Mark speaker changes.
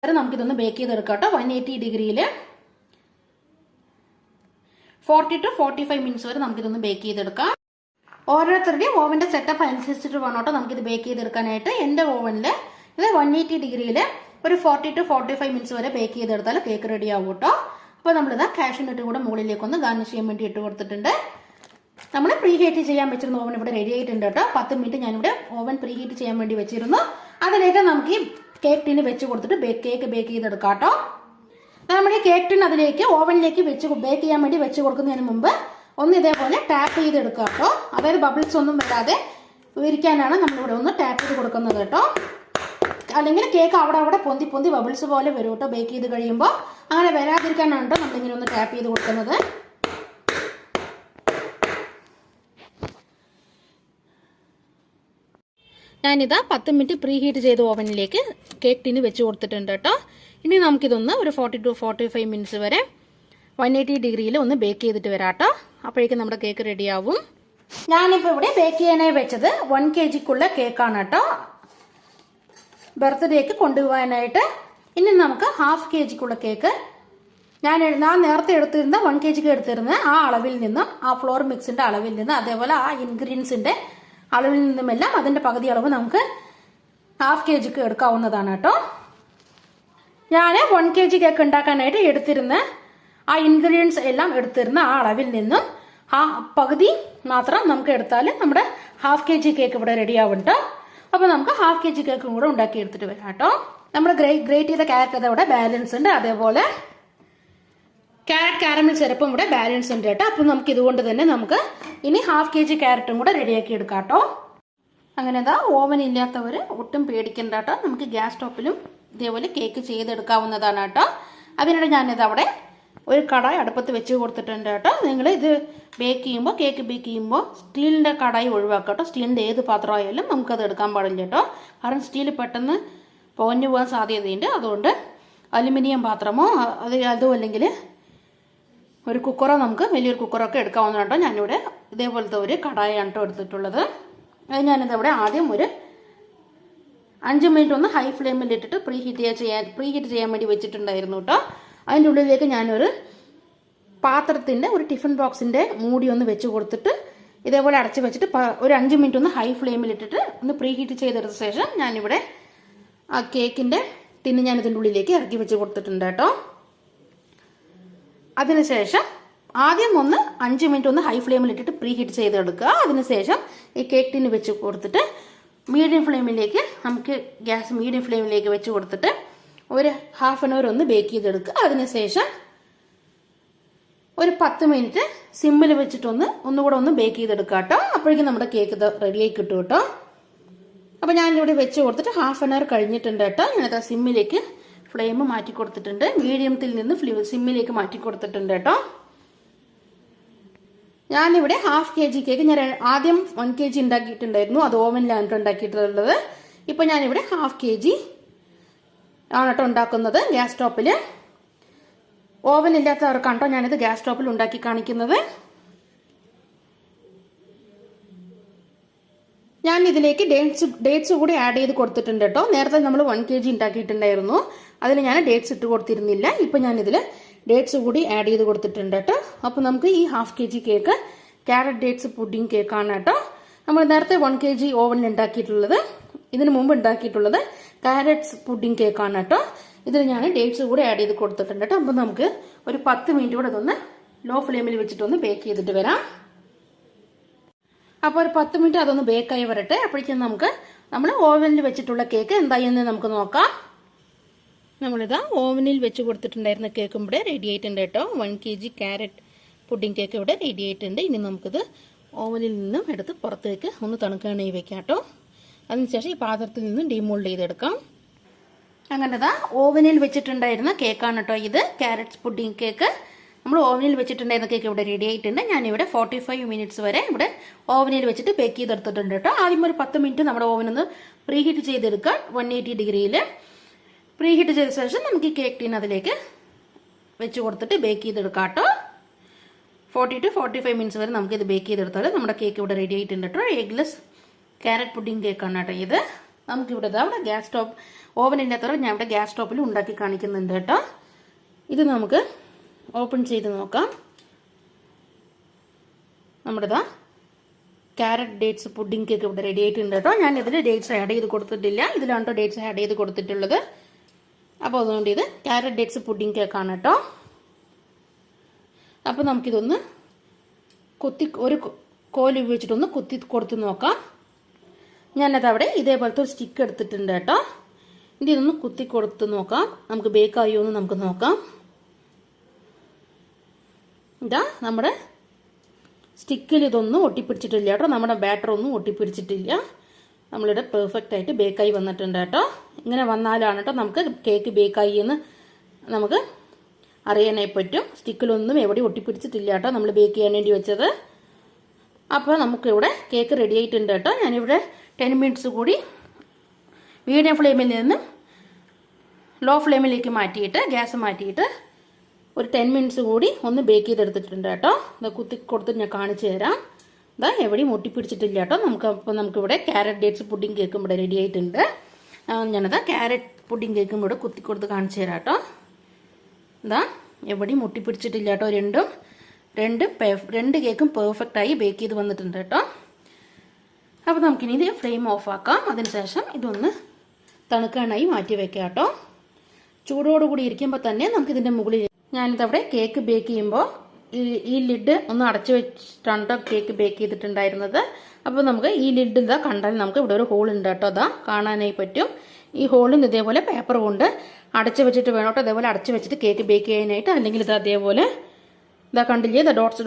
Speaker 1: നമുക്കിതൊന്ന് ബേക്ക് ചെയ്തെടുക്കാം കേട്ടോ. 180 ഡിഗ്രിയിൽ 40 to 45 മിനിറ്റ്സ് വരെ നമുക്കിതൊന്ന് ബേക്ക് ചെയ്തെടുക്കാം. ഓരോരുത്തരുടെയും ഓവൻ്റെ സെറ്റപ്പ് അനുസരിച്ചിട്ട് വേണം കേട്ടോ നമുക്കിത് ബേക്ക് ചെയ്തെടുക്കാനായിട്ട്. എൻ്റെ ഓവനിൽ ഇത് 180 ഡിഗ്രിയിൽ ഒരു 40 to 45 മിനിറ്റ്സ് വരെ ബേക്ക് ചെയ്തെടുത്താൽ കേക്ക് റെഡി ആവും കേട്ടോ. അപ്പോൾ നമ്മളിത് കാഷ്യൂനട്ട് കൂടെ മുകളിലേക്കൊന്ന് ഗാർണിഷ് ചെയ്യാൻ വേണ്ടി ഇട്ട് കൊടുത്തിട്ടുണ്ട്. നമ്മൾ പ്രീ ഹീറ്റ് ചെയ്യാൻ വെച്ചിരുന്ന ഓവൻ ഇവിടെ റെഡി ആയിട്ടുണ്ട് കേട്ടോ. 10 മിനിറ്റ് ഞാനിവിടെ ഓവൻ പ്രീ ഹീറ്റ് ചെയ്യാൻ വേണ്ടി വെച്ചിരുന്നു. അതിലേക്ക് നമുക്ക് ഈ കേക്ക് ടിന് വെച്ച് കൊടുത്തിട്ട് കേക്ക് ബേക്ക് ചെയ്തെടുക്കാം കേട്ടോ. നമ്മൾ ഈ കേക്ക് ടിൻ അതിലേക്ക് ഓവനിലേക്ക് ബേക്ക് ചെയ്യാൻ വേണ്ടി വെച്ച് കൊടുക്കുന്നതിന് മുമ്പ് ഒന്ന് ഇതേപോലെ ടാപ്പ് ചെയ്തെടുക്കുക കേട്ടോ. അതായത് ബബിൾസ് ഒന്നും വരാതെ വിരിക്കാനാണ് നമ്മളിവിടെ ഒന്ന് ടാപ്പ് ചെയ്ത് കൊടുക്കുന്നത് കേട്ടോ. അല്ലെങ്കിൽ കേക്ക് അവിടെ പൊന്തി ബബിൾസ് പോലെ വരും കേട്ടോ ബേക്ക് ചെയ്ത് കഴിയുമ്പോൾ. അങ്ങനെ വരാതിരിക്കാനാണ് കേട്ടോ നമ്മളിങ്ങനെ ഒന്ന് ടാപ്പ് ചെയ്ത് കൊടുക്കുന്നത്. ഞാനിതാ 10 മിനിറ്റ് പ്രീ ഹീറ്റ് ചെയ്ത ഓവനിലേക്ക് കേക്ക് ടിന് വെച്ച് കൊടുത്തിട്ടുണ്ട് കേട്ടോ. ഇനി നമുക്കിതൊന്ന് ഒരു 40 to 45 മിനിറ്റ്സ് വരെ 180 ഡിഗ്രിയിൽ ഒന്ന് ബേക്ക് ചെയ്തിട്ട് വരാം കേട്ടോ. അപ്പോഴേക്കും നമ്മുടെ കേക്ക് റെഡിയാവും. ഞാനിപ്പോൾ ഇവിടെ ബേക്ക് ചെയ്യാനായി വെച്ചത് 1 kgക്കുള്ള കേക്കാണ് കേട്ടോ, ബർത്ത്ഡേക്ക് കൊണ്ടുപോകാനായിട്ട്. ഇനി നമുക്ക് 1/2 kgക്കുള്ള കേക്ക് ഞാൻ നേരത്തെ എടുത്തിരുന്ന 1 kgക്ക് എടുത്തിരുന്ന ആ അളവിൽ നിന്നും, ആ ഫ്ലോർ മിക്സിന്റെ അളവിൽ നിന്ന്, അതേപോലെ ആ ഇൻഗ്രീഡിയൻസിന്റെ അളവിൽ നിന്നുമെല്ലാം അതിന്റെ പകുതി അളവ് നമുക്ക് 1/2 kgക്ക് എടുക്കാവുന്നതാണ് കേട്ടോ. ഞാൻ 1 kg കേക്ക് ഉണ്ടാക്കാനായിട്ട് എടുത്തിരുന്ന ആ ഇൻഗ്രീഡിയൻസ് എല്ലാം എടുത്തിരുന്ന ആ അളവിൽ നിന്നും പകുതി മാത്രം നമുക്ക് എടുത്താൽ നമ്മുടെ 1/2 kg കേക്ക് ഇവിടെ റെഡി ആവും കേട്ടോ. അപ്പോൾ നമുക്ക് 1/2 kg കേക്കും കൂടെ ഉണ്ടാക്കി എടുത്തിട്ട് വരാം കേട്ടോ. നമ്മൾ ഗ്രേറ്റ് ചെയ്ത ക്യാരറ്റ് അതവിടെ ബാലൻസ് ഉണ്ട്, അതേപോലെ ക്യാരറ്റ് കാരമൽ സിറപ്പും ഇവിടെ ബാലൻസ് ഉണ്ട് കേട്ടോ. അപ്പോൾ നമുക്ക് ഇതുകൊണ്ട് തന്നെ നമുക്ക് ഇനി 1/2 kg ക്യാരറ്റും കൂടെ റെഡിയാക്കി എടുക്കാം കേട്ടോ. അങ്ങനെ ഇതാ ഓവൻ ഇല്ലാത്തവർ ഒട്ടും പേടിക്കണ്ട കേട്ടോ. നമുക്ക് ഗ്യാസ് സ്റ്റോപ്പിലും ഇതേപോലെ കേക്ക് ചെയ്തെടുക്കാവുന്നതാണ് കേട്ടോ. അതിനിടെ ഞാനിത് അവിടെ ഒരു കടായി അടുപ്പത്ത് വെച്ച് കൊടുത്തിട്ടുണ്ട് കേട്ടോ. നിങ്ങൾ ഇത് കേക്ക് ബേക്ക് ചെയ്യുമ്പോൾ സ്റ്റീലിൻ്റെ കടായി ഒഴിവാക്കുക കേട്ടോ. സ്റ്റീലിൻ്റെ ഏത് പാത്രമായാലും നമുക്കത് എടുക്കാൻ പാടില്ല കേട്ടോ. കാരണം സ്റ്റീൽ പെട്ടെന്ന് പൊഞ്ഞു പോകാൻ സാധ്യതയുണ്ട്. അതുകൊണ്ട് അലുമിനിയം പാത്രമോ അതും അല്ലെങ്കിൽ ഒരു കുക്കറോ, നമുക്ക് വലിയൊരു കുക്കറൊക്കെ എടുക്കാവുന്ന കേട്ടോ. ഞാനിവിടെ ഇതേപോലത്തെ ഒരു കടായാണ് കേട്ടോ എടുത്തിട്ടുള്ളത്. അത് ഞാനിതവിടെ ആദ്യം ഒരു 5 മിനിറ്റ് ഒന്ന് ഹൈ ഫ്ലെയിമിൽ ഇട്ടിട്ട് പ്രീ ഹീറ്റ് ചെയ്യാൻ വേണ്ടി വെച്ചിട്ടുണ്ടായിരുന്നു കേട്ടോ. അതിൻ്റെ ഉള്ളിലേക്ക് ഞാനൊരു പാത്രത്തിൻ്റെ ഒരു ടിഫിൻ ബോക്സിൻ്റെ മൂടി ഒന്ന് വെച്ച് കൊടുത്തിട്ട് ഇതേപോലെ അടച്ച് വെച്ചിട്ട് ഒരു 5 മിനിറ്റ് ഒന്ന് ഹൈ ഫ്ലെയിമിൽ ഇട്ടിട്ട് ഒന്ന് പ്രീ ഹീറ്റ് ചെയ്തെടുത്ത ശേഷം ഞാനിവിടെ ആ കേക്കിൻ്റെ ടിന്ന് ഞാൻ ഇതിൻ്റെ ഉള്ളിലേക്ക് ഇറക്കി വെച്ച് കൊടുത്തിട്ടുണ്ട് കേട്ടോ. അതിനുശേഷം ആദ്യം ഒന്ന് 5 മിനിറ്റ് ഒന്ന് ഹൈ ഫ്ലെയിമിൽ ഇട്ടിട്ട് പ്രീ ഹീറ്റ് ചെയ്തെടുക്കുക. അതിനുശേഷം ഈ കേക്ക് ടിന്ന് വെച്ച് കൊടുത്തിട്ട് മീഡിയം ഫ്ലെയിമിലേക്ക് മീഡിയം ഫ്ലെയിമിലേക്ക് വെച്ച് കൊടുത്തിട്ട് ഒരു 1/2 അവർ ഒന്ന് ബേക്ക് ചെയ്തെടുക്കുക. അതിനുശേഷം ഒരു 10 മിനിറ്റ് സിമ്മിൽ വെച്ചിട്ടൊന്ന് ഒന്നുകൂടെ ഒന്ന് ബേക്ക് ചെയ്തെടുക്കുക കേട്ടോ. അപ്പോഴേക്കും നമ്മുടെ കേക്ക് റെഡിയായി കിട്ടും കേട്ടോ. അപ്പോൾ ഞാനിവിടെ വെച്ച് കൊടുത്തിട്ട് 1/2 അവർ കഴിഞ്ഞിട്ടുണ്ട് കേട്ടോ. ഞാനത് സിമ്മിലേക്ക് ഫ്ലെയിം മാറ്റി കൊടുത്തിട്ടുണ്ട്. മീഡിയത്തിൽ നിന്ന് സിമ്മിലേക്ക് മാറ്റി കൊടുത്തിട്ടുണ്ട് കേട്ടോ. ഞാനിവിടെ 1/2 kg കേക്ക് ഞാൻ ആദ്യം 1 kg ഉണ്ടാക്കിയിട്ടുണ്ടായിരുന്നു. അത് ഓവനിലാണ് ഉണ്ടാക്കിയിട്ടുള്ളത്. ഇപ്പം ഞാനിവിടെ 1/2 kg ആണ് കേട്ടോ ഉണ്ടാക്കുന്നത് ഗ്യാസ് സ്റ്റോപ്പിൽ. ഓവൻ ഇല്ലാത്തവർക്കാണ് കേട്ടോ ഞാനിത് ഗ്യാസ് സ്റ്റോപ്പിൽ ഉണ്ടാക്കി കാണിക്കുന്നത്. ഞാൻ ഇതിലേക്ക് ഡേറ്റ്സ് കൂടി ആഡ് ചെയ്ത് കൊടുത്തിട്ടുണ്ട് കേട്ടോ. നേരത്തെ നമ്മൾ 1 kg ഉണ്ടാക്കിയിട്ടുണ്ടായിരുന്നു, അതിൽ ഞാൻ ഡേറ്റ്സ് ഇട്ട് കൊടുത്തിരുന്നില്ല. ഇപ്പം ഞാനിതിൽ ഡേറ്റ്സ് കൂടി ആഡ് ചെയ്ത് കൊടുത്തിട്ടുണ്ട് കേട്ടോ. അപ്പോൾ നമുക്ക് ഈ 1/2 kg cake carrot dates pudding കേക്കാണ് കേട്ടോ. നമ്മൾ നേരത്തെ 1 kg ഓവനിൽ ഉണ്ടാക്കിയിട്ടുള്ളത്, ഇതിന് മുമ്പ് ഉണ്ടാക്കിയിട്ടുള്ളത് ക്യാരറ്റ്സ് പുഡിംഗ് കേക്കാണ് കേട്ടോ. ഇതിൽ ഞാൻ ഡേറ്റ്സ് കൂടി ആഡ് ചെയ്ത് കൊടുത്തിട്ടുണ്ട് കേട്ടോ. അപ്പോൾ നമുക്ക് ഒരു 10 മിനിറ്റ് കൂടെ ഇതൊന്ന് ലോ ഫ്ലെയിമിൽ വെച്ചിട്ടൊന്ന് ബേക്ക് ചെയ്തിട്ട് വരാം. അപ്പോൾ ഒരു 10 മിനിറ്റ് അതൊന്ന് ബേക്കായി വരട്ടെ. അപ്പോഴേക്കും നമ്മൾ ഓവനിൽ വെച്ചിട്ടുള്ള കേക്ക് എന്തായെന്ന് നമുക്ക് നോക്കാം. നമ്മളിതാ ഓവനിൽ വെച്ച് കൊടുത്തിട്ടുണ്ടായിരുന്ന കേക്കും ഇവിടെ റെഡി ആയിട്ടുണ്ട് കേട്ടോ. 1 kg ക്യാരറ്റ് പുഡിംഗ് കേക്ക് ഇവിടെ റെഡി ആയിട്ടുണ്ട്. ഇനി നമുക്കിത് ഓവനിൽ നിന്നും എടുത്ത് പുറത്തേക്ക് ഒന്ന് തണുക്കാനായി വെക്കാം കേട്ടോ. അതിനുശേഷം ഈ പാത്രത്തിൽ നിന്നും ഡീമോൾഡ് ചെയ്തെടുക്കാം. അങ്ങനെതാ ഓവനിൽ വെച്ചിട്ടുണ്ടായിരുന്ന കേക്കാണ് കേട്ടോ ഇത്, ക്യാരറ്റ് പുഡിംഗ് കേക്ക്. നമ്മൾ ഓവനിൽ വെച്ചിട്ടുണ്ടായിരുന്ന കേക്ക് ഇവിടെ റെഡി ആയിട്ടുണ്ട്. ഞാനിവിടെ 45 മിനിറ്റ്സ് വരെ ഇവിടെ ഓവനിൽ വെച്ചിട്ട് ബേക്ക് ചെയ്തെടുത്തിട്ടുണ്ട് കേട്ടോ. ആദ്യം ഒരു 10 മിനിറ്റ് നമ്മുടെ ഓവനൊന്ന് പ്രീ ഹീറ്റ് ചെയ്തെടുക്കാം 180 ഡിഗ്രിയിൽ. പ്രീ ഹീറ്റ് ചെയ്ത ശേഷം നമുക്ക് ഈ കേക്ക് ടീൻ അതിലേക്ക് വെച്ച് കൊടുത്തിട്ട് ബേക്ക് ചെയ്തെടുക്കാം കേട്ടോ. 40 to 45 മിനിറ്റ്സ് വരെ നമുക്കിത് ബേക്ക് ചെയ്തെടുത്താൽ നമ്മുടെ കേക്ക് ഇവിടെ റെഡി ആയിട്ടുണ്ട് കേട്ടോ. എഗ്ലെസ് ക്യാരറ്റ് പുഡിംഗ് കേക്കാണ് കേട്ടോ ഇത്. നമുക്കിവിടെ ഇതാ ഇവിടെ ഗ്യാസ് സ്റ്റോപ്പ് ഓവനിൻ്റെ അത്ര ഞാൻ ഇവിടെ ഗ്യാസ് സ്റ്റോപ്പിൽ ഉണ്ടാക്കി കാണിക്കുന്നുണ്ട് കേട്ടോ. ഇത് നമുക്ക് ഓപ്പൺ ചെയ്ത് നോക്കാം. നമ്മുടെ ഇതാ ക്യാരറ്റ് ഡേറ്റ്സ് പുഡിംഗ് കേക്ക് ഇവിടെ റെഡി ആയിട്ടുണ്ട് കേട്ടോ. ഞാൻ ഇതിൽ ഡേറ്റ്സ് ആഡ് ചെയ്ത് കൊടുത്തിട്ടില്ല, ഇതിലാണ് കേട്ടോ ഡേറ്റ്സ് ആഡ് ചെയ്ത് കൊടുത്തിട്ടുള്ളത്. അപ്പോൾ അതുകൊണ്ട് ഇത് ക്യാരറ്റ് ഡേറ്റ്സ് പുഡിംഗ് കേക്കാണ് കേട്ടോ. അപ്പോൾ നമുക്കിതൊന്ന് ഒരു കോല് ഉപയോഗിച്ചിട്ടൊന്ന് കുത്തി കൊടുത്ത് നോക്കാം. ഞാനത് അവിടെ ഇതേപോലത്തെ ഒരു സ്റ്റിക്ക് എടുത്തിട്ടുണ്ട് കേട്ടോ. ഇതൊന്ന് കുത്തി കൊടുത്ത് നോക്കാം, നമുക്ക് ബേക്കായോ എന്ന് നമുക്ക് നോക്കാം. ഇതാ നമ്മുടെ സ്റ്റിക്കിൽ ഇതൊന്നും ഒട്ടിപ്പിടിച്ചിട്ടില്ല കേട്ടോ, നമ്മുടെ ബാറ്റർ ഒന്നും ഒട്ടിപ്പിടിച്ചിട്ടില്ല. നമ്മളിവിടെ പെർഫെക്റ്റ് ആയിട്ട് ബേക്കായി വന്നിട്ടുണ്ട് കേട്ടോ. ഇങ്ങനെ വന്നാലാണ് കേട്ടോ നമുക്ക് കേക്ക് ബേക്കായി എന്ന് നമുക്ക് അറിയാനായി പറ്റും. സ്റ്റിക്കിലൊന്നും എവിടെ ഒട്ടിപ്പിടിച്ചിട്ടില്ല കേട്ടോ നമ്മൾ ബേക്ക് ചെയ്യാൻ വേണ്ടി വെച്ചത്. അപ്പോൾ നമുക്കിവിടെ കേക്ക് റെഡി ആയിട്ടുണ്ട് കേട്ടോ. ഞാനിവിടെ 10 മിനിറ്റ്സ് കൂടി മീഡിയം ഫ്ലെയിമിൽ നിന്ന് ലോ ഫ്ലെയിമിലേക്ക് മാറ്റിയിട്ട് ഗ്യാസ് മാറ്റിയിട്ട് ഒരു 10 മിനിറ്റ്സ് കൂടി ഒന്ന് ബേക്ക് ചെയ്തെടുത്തിട്ടുണ്ട് കേട്ടോ. ഇത് കുത്തി കൊടുത്ത് ഞാൻ കാണിച്ചു തരാം. ഇതാ എവിടെയും ഒട്ടിപ്പിടിച്ചിട്ടില്ല കേട്ടോ. നമുക്കിവിടെ ക്യാരറ്റ് ഡേറ്റ്സ് പുഡിംഗ് കേക്കും ഇവിടെ റെഡി ആയിട്ടുണ്ട്. ഞാനതാ ക്യാരറ്റ് പുഡിംഗ് കേക്കും ഇവിടെ കുത്തി കൊടുത്ത് കാണിച്ചു തരാം കേട്ടോ. ഇതാ എവിടെയും ഒട്ടിപ്പിടിച്ചിട്ടില്ല കേട്ടോ. രണ്ട് കേക്കും പെർഫെക്റ്റായി ബേക്ക് ചെയ്ത് വന്നിട്ടുണ്ട് കേട്ടോ. അപ്പോൾ നമുക്കിനി ഇത് ഫ്ലെയിം ഓഫ് ആക്കാം. അതിനുശേഷം ഇതൊന്ന് തണുക്കാനായി മാറ്റി വെക്കാം കേട്ടോ. ചൂടോടുകൂടി ഇരിക്കുമ്പോൾ തന്നെ നമുക്കിതിൻ്റെ മുകളിൽ ഞാനിതവിടെ കേക്ക് ബേക്ക് ചെയ്യുമ്പോൾ ഈ ലിഡ് ഒന്ന് അടച്ചു വെച്ചിട്ടാണ് കേട്ടോ കേക്ക് ബേക്ക് ചെയ്തിട്ടുണ്ടായിരുന്നത്. അപ്പോൾ നമുക്ക് ഈ ലിഡ് ഇതാ കണ്ടാൽ നമുക്ക് ഇവിടെ ഒരു ഹോൾ ഉണ്ട് കേട്ടോ. അതാ കാണാനായി പറ്റും. ഈ ഹോളിൽ ഇതേപോലെ പേപ്പർ കൊണ്ട് അടച്ചു വെച്ചിട്ട് വേണം കേട്ടോ. അതേപോലെ അടച്ചു വെച്ചിട്ട് കേക്ക് ബേക്ക് ചെയ്യാനായിട്ട്. അല്ലെങ്കിൽ ഇത് അതേപോലെ ഇതാ കണ്ടില്ലേ, ഇതാ ഡോട്ട്സ്